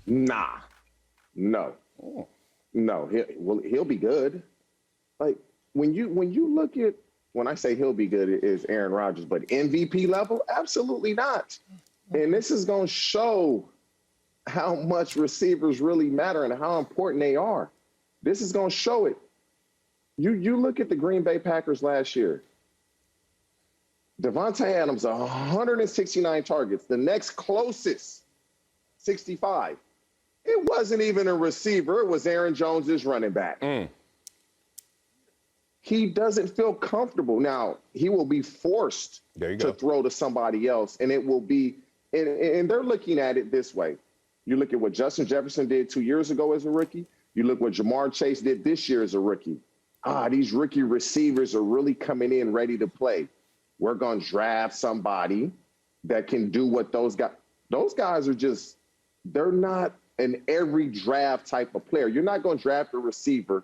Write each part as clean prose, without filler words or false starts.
Nah, no, no. He'll be good. Like when you look at, when I say he'll be good, it is Aaron Rodgers, but MVP level, absolutely not. And this is going to show how much receivers really matter and how important they are. This is going to show it. You look at the Green Bay Packers last year. Davante Adams, 169 targets. The next closest, 65. It wasn't even a receiver. It was Aaron Jones's running back. He doesn't feel comfortable. Now, he will be forced to throw to somebody else, and it will be – and they're looking at it this way. You look at what Justin Jefferson did 2 years ago as a rookie. You look what Jamar Chase did this year as a rookie. These rookie receivers are really coming in ready to play. We're going to draft somebody that can do what those guys are just – they're not an every draft type of player. You're not going to draft a receiver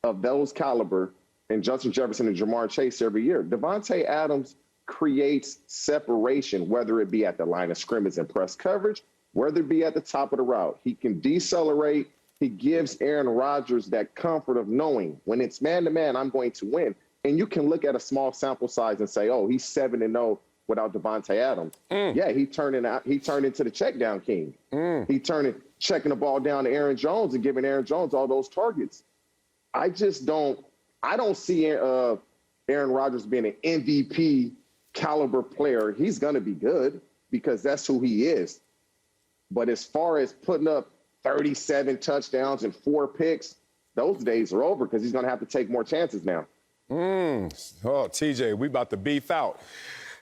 of those caliber and Justin Jefferson and Jamar Chase every year. Davante Adams creates separation, whether it be at the line of scrimmage and press coverage, whether it be at the top of the route. He can decelerate. He gives Aaron Rodgers that comfort of knowing when it's man-to-man, I'm going to win. And you can look at a small sample size and say, oh, he's 7-0 without Davante Adams. Yeah, he turned into the check down king. He turned checking the ball down to Aaron Jones and giving Aaron Jones all those targets. I don't see Aaron Rodgers being an MVP caliber player. He's going to be good because that's who he is. But as far as putting up 37 touchdowns and 4 picks, those days are over because he's going to have to take more chances now. Oh, TJ, we about to beef out.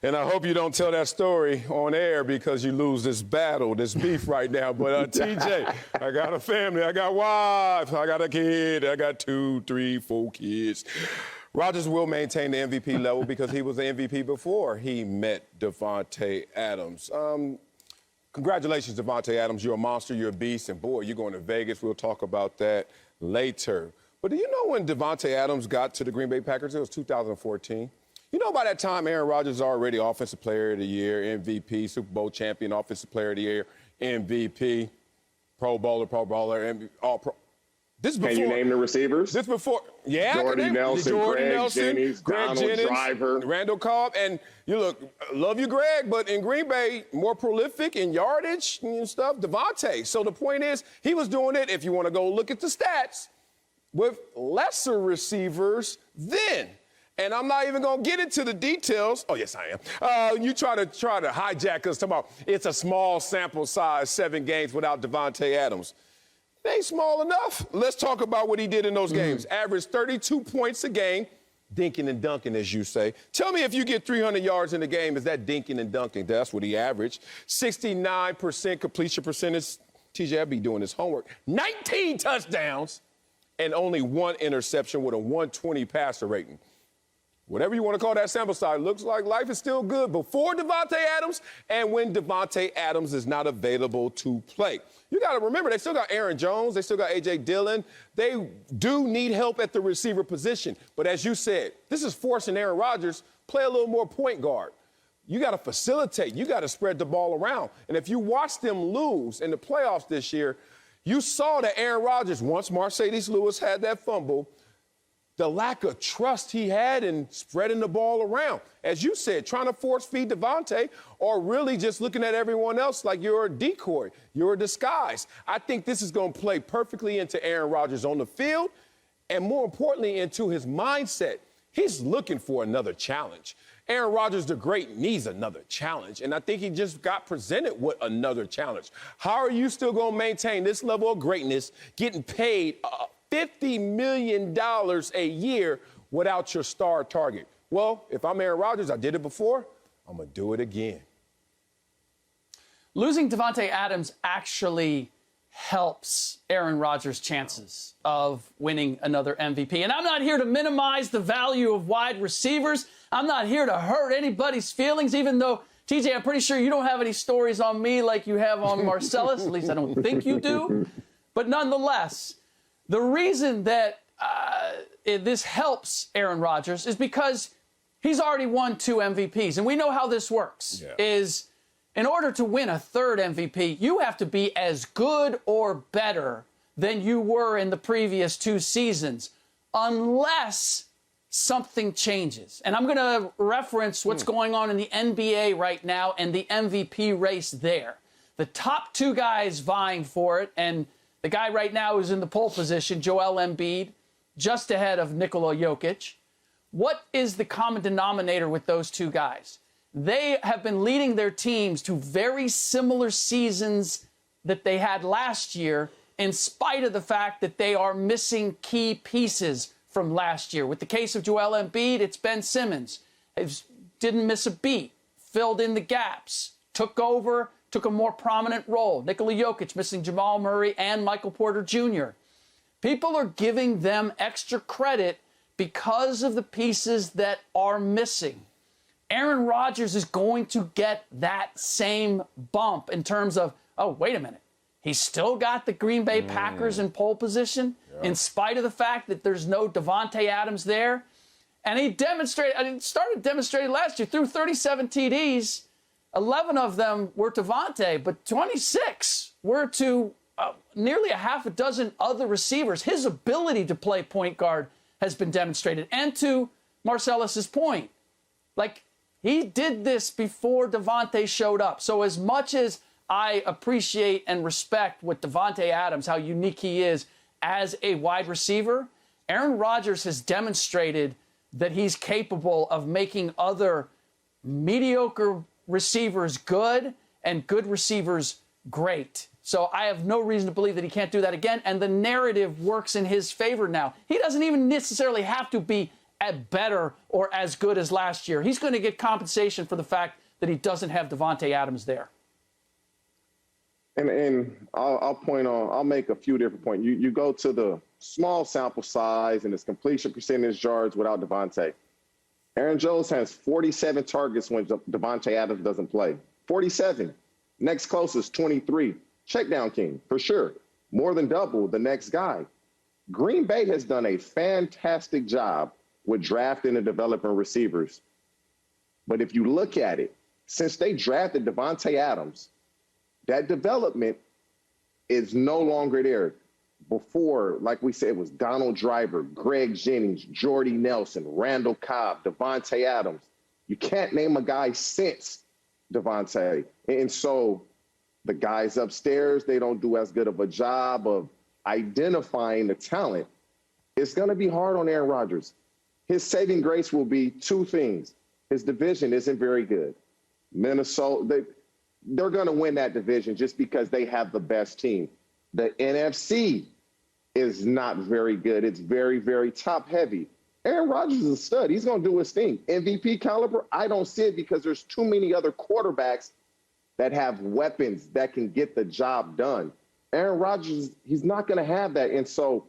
And I hope you don't tell that story on air because you lose this battle, this beef right now. But TJ, I got a family, I got wife, I got a kid, I got 2, 3, 4 kids. Rodgers will maintain the MVP level because he was the MVP before he met Davante Adams. Congratulations, Davante Adams. You're a monster, you're a beast, and boy, you're going to Vegas. We'll talk about that later. But do you know when Davante Adams got to the Green Bay Packers? It was 2014. You know, by that time, Aaron Rodgers was already Offensive Player of the Year, MVP, Super Bowl champion, Offensive Player of the Year, MVP, Pro Bowler, All-Pro. This is before. Can you name the receivers? This before. Yeah, Jordy Nelson, Greg Jennings, Driver, Randall Cobb, and you look, love you, Greg, but in Green Bay, more prolific in yardage and stuff, Davante. So the point is, he was doing it, if you want to go look at the stats, with lesser receivers then. And I'm not even going to get into the details. Oh, yes, I am. You try to hijack us tomorrow. It's a small sample size, 7 games without Davante Adams. It ain't small enough. Let's talk about what he did in those games. Averaged 32 points a game, dinking and dunking, as you say. Tell me if you get 300 yards in the game, is that dinking and dunking? That's what he averaged. 69% completion percentage. TJ, I'd be doing his homework. 19 touchdowns and only 1 interception with a 120 passer rating. Whatever you want to call that sample size, looks like life is still good before Davante Adams and when Davante Adams is not available to play. You got to remember, they still got Aaron Jones. They still got A.J. Dillon. They do need help at the receiver position. But as you said, this is forcing Aaron Rodgers play a little more point guard. You got to facilitate. You got to spread the ball around. And if you watch them lose in the playoffs this year, you saw that Aaron Rodgers, once Marcellus Lewis had that fumble, the lack of trust he had in spreading the ball around. As you said, trying to force feed Davante or really just looking at everyone else like you're a decoy, you're a disguise. I think this is going to play perfectly into Aaron Rodgers on the field and more importantly into his mindset. He's looking for another challenge. Aaron Rodgers, the great, needs another challenge, and I think he just got presented with another challenge. How are you still going to maintain this level of greatness, getting paid $50 million a year without your star target? Well, if I'm Aaron Rodgers, I did it before, I'm going to do it again. Losing Davante Adams actually helps Aaron Rodgers' chances of winning another MVP. And I'm not here to minimize the value of wide receivers. I'm not here to hurt anybody's feelings, even though, TJ, I'm pretty sure you don't have any stories on me like you have on Marcellus. At least I don't think you do. But nonetheless, the reason that this helps Aaron Rodgers is because he's already won 2 MVPs. And we know how this works, is In order to win a third MVP, you have to be as good or better than you were in the previous 2 seasons, unless something changes. And I'm going to reference what's going on in the NBA right now and the MVP race there. The top 2 guys vying for it, and the guy right now who's in the pole position, Joel Embiid, just ahead of Nikola Jokic. What is the common denominator with those 2 guys? They have been leading their teams to very similar seasons that they had last year, in spite of the fact that they are missing key pieces from last year. With the case of Joel Embiid, it's Ben Simmons. He didn't miss a beat, filled in the gaps, took over, took a more prominent role. Nikola Jokic missing Jamal Murray and Michael Porter Jr. People are giving them extra credit because of the pieces that are missing. Aaron Rodgers is going to get that same bump in terms of, oh, wait a minute. He's still got the Green Bay Packers in pole position, in spite of the fact that there's no Davante Adams there. And he started demonstrating last year, threw 37 TDs. 11 of them were to Davante, but 26 were to nearly a half a dozen other receivers. His ability to play point guard has been demonstrated. And to Marcellus's point, like, he did this before Davante showed up. So as much as I appreciate and respect what Davante Adams, how unique he is as a wide receiver, Aaron Rodgers has demonstrated that he's capable of making other mediocre receivers good and good receivers great. So I have no reason to believe that he can't do that again, and the narrative works in his favor now. He doesn't even necessarily have to be better or as good as last year. He's going to get compensation for the fact that he doesn't have Davante Adams there. And I'll make a few different points. You go to the small sample size and his completion percentage yards without Davante. Aaron Jones has 47 targets when Davante Adams doesn't play. 47. Next closest, 23. Check down king, for sure. More than double the next guy. Green Bay has done a fantastic job with drafting and developing receivers. But if you look at it, since they drafted Davante Adams, that development is no longer there. Before, like we said, it was Donald Driver, Greg Jennings, Jordy Nelson, Randall Cobb, Davante Adams. You can't name a guy since Davante. And so the guys upstairs, they don't do as good of a job of identifying the talent. It's going to be hard on Aaron Rodgers. His saving grace will be 2 things. His division isn't very good. Minnesota, they're going to win that division just because they have the best team. The NFC is not very good. It's very, very top heavy. Aaron Rodgers is a stud. He's going to do his thing. MVP caliber, I don't see it because there's too many other quarterbacks that have weapons that can get the job done. Aaron Rodgers, he's not going to have that. And so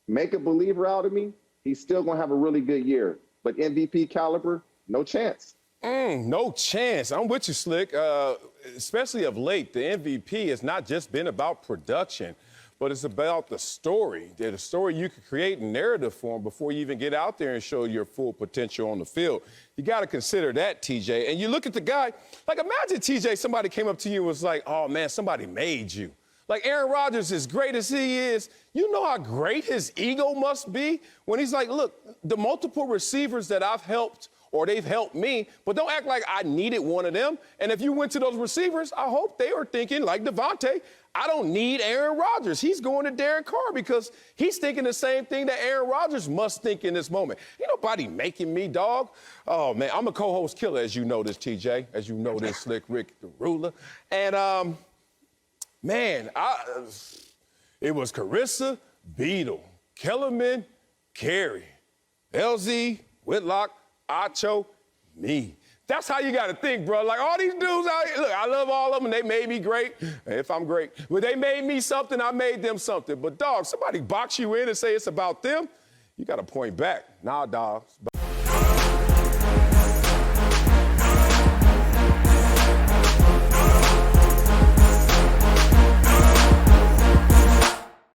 make a believer out of me. He's still going to have a really good year. But MVP caliber, no chance. No chance. I'm with you, Slick. Especially of late, the MVP has not just been about production, but it's about the story. The story you can create in narrative form before you even get out there and show your full potential on the field. You got to consider that, TJ. And you look at the guy, like imagine, TJ, somebody came up to you and was like, oh, man, somebody made you. Like Aaron Rodgers, as great as he is, you know how great his ego must be when he's like, look, the multiple receivers that I've helped or they've helped me, but don't act like I needed one of them. And if you went to those receivers, I hope they were thinking like Davante, I don't need Aaron Rodgers. He's going to Derek Carr because he's thinking the same thing that Aaron Rodgers must think in this moment. Ain't nobody making me, dog. Oh, man, I'm a co-host killer, as you know this, TJ, as you know this, Slick Rick the Ruler. And, man, it was Carissa, Beadle, Kellerman, Carey, LZ, Whitlock, Acho, me. That's how you got to think, bro. Like, all these dudes out here, look, I love all of them, and they made me great, if I'm great. But they made me something, I made them something. But, dog, somebody box you in and say it's about them, you got to point back. Nah, dog.